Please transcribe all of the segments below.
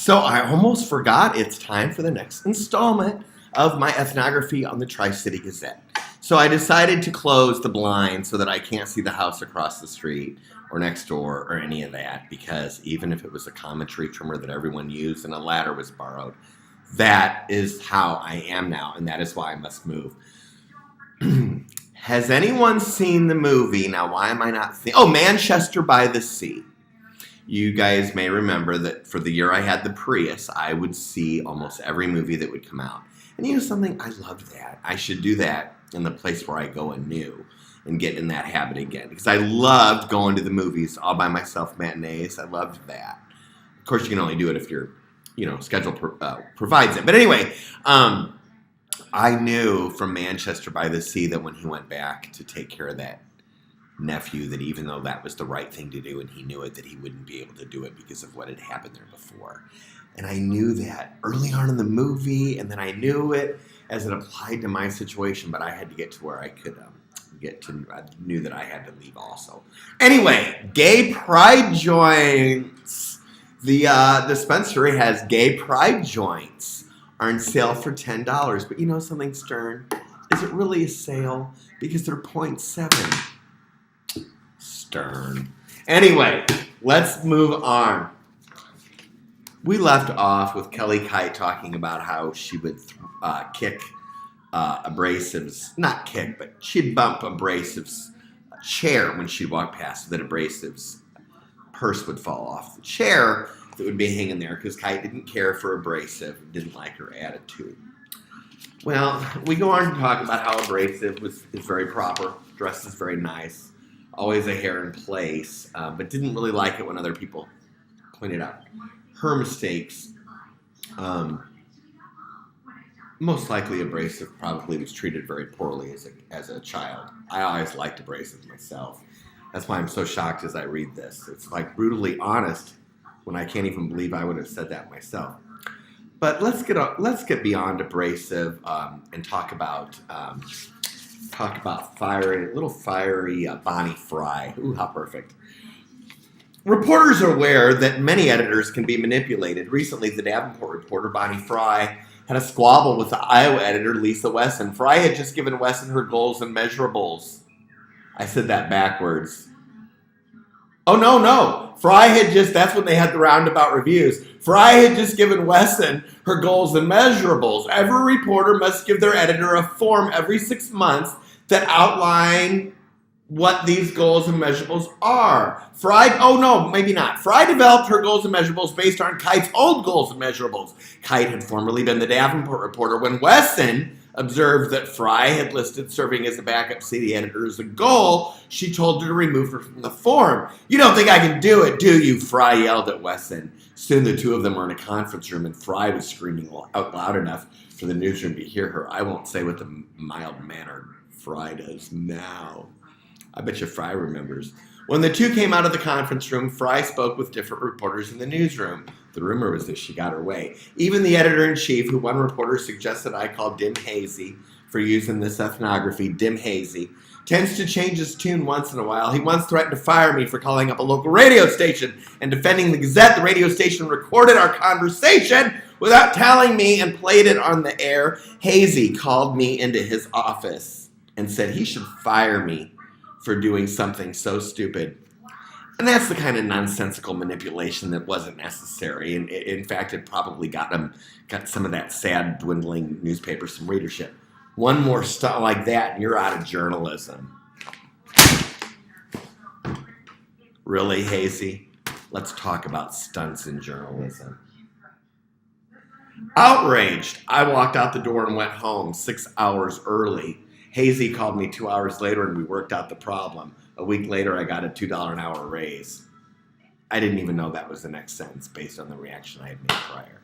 So I almost forgot it's time for the next installment of my ethnography on the Tri-City Gazette. So I decided to close the blind so that I can't see the house across the street or next door or any of that, because even if it was a common tree trimmer that everyone used and a ladder was borrowed, that is how I am now, and that is why I must move. Has anyone seen the movie? Now, why am I not seeing? Oh, Manchester by the Sea. You guys may remember that for the year I had the Prius, I would see almost every movie that would come out. And you know something? I loved that. I should do that in the place where I go anew and get in that habit again. Because I loved going to the movies all by myself, matinees. I loved that. Of course, you can only do it if your schedule provides it. But anyway, I knew from Manchester by the Sea that when he went back to take care of that nephew, that even though that was the right thing to do and he knew it, that he wouldn't be able to do it because of what had happened there before. And I knew that early on in the movie, and then I knew it as it applied to my situation, but I had to get to where I could I knew that I had to leave also. Anyway, gay pride joints. The dispensary has gay pride joints. Are on sale for $10. But you know something, Stern? Is it really a sale? Because they're 0.7. Stern. Anyway, let's move on. We left off with Kelly Kite talking about how she would kick Abrasive's, not kick, but she'd bump Abrasive's chair when she walked past, so that Abrasive's purse would fall off the chair that would be hanging there, because Kite didn't care for Abrasive, didn't like her attitude. Well, we go on to talk about how Abrasive is very proper, dresses very nice, always a hair in place, but didn't really like it when other people pointed out her mistakes. Most likely Abrasive probably was treated very poorly as a child. I always liked Abrasive myself. That's why I'm so shocked as I read this. It's like brutally honest when I can't even believe I would have said that myself. But let's get beyond Abrasive and talk about fiery Bonnie Fry. Ooh, how perfect. Reporters are aware that many editors can be manipulated. Recently, the Davenport reporter Bonnie Fry had a squabble with the Iowa editor Lisa Wesson. Fry had just given Wesson her goals and measurables. I said that backwards. Oh, no. Fry had that's when they had the roundabout reviews. Fry had just given Wesson her goals and measurables. Every reporter must give their editor a form every 6 months that outline what these goals and measurables are. Fry developed her goals and measurables based on Kite's old goals and measurables. Kite had formerly been the Davenport reporter. When Wesson observed that Fry had listed serving as a backup city editor as a goal, she told her to remove her from the form. "You don't think I can do it, do you?" Fry yelled at Wesson. Soon the two of them were in a conference room, and Fry was screaming out loud enough for the newsroom to hear her. I won't say what the mild mannered Fry does now. I bet you Fry remembers. When the two came out of the conference room, Fry spoke with different reporters in the newsroom. The rumor was that she got her way. Even the editor-in-chief, who one reporter suggested I call Dim Hazy for using this ethnography, Dim Hazy, tends to change his tune once in a while. He once threatened to fire me for calling up a local radio station and defending the Gazette. The radio station recorded our conversation without telling me and played it on the air. Hazy called me into his office and said he should fire me for doing something so stupid. And that's the kind of nonsensical manipulation that wasn't necessary. And in fact, it probably got some of that sad, dwindling newspaper some readership. One more stunt like that, and you're out of journalism. Really, Hazy? Let's talk about stunts in journalism. Outraged, I walked out the door and went home 6 hours early. Hazy called me 2 hours later and we worked out the problem. A week later, I got a $2 an hour raise. I didn't even know that was the next sentence based on the reaction I had made prior.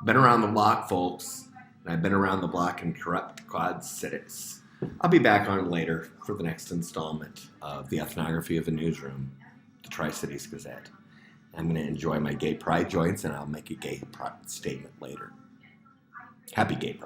Been around the block, folks, and I've been around the block in corrupt Quad Cities. I'll be back on later for the next installment of the ethnography of the newsroom, the Tri-Cities Gazette. I'm going to enjoy my gay pride joints and I'll make a gay pride statement later. Happy gay pride.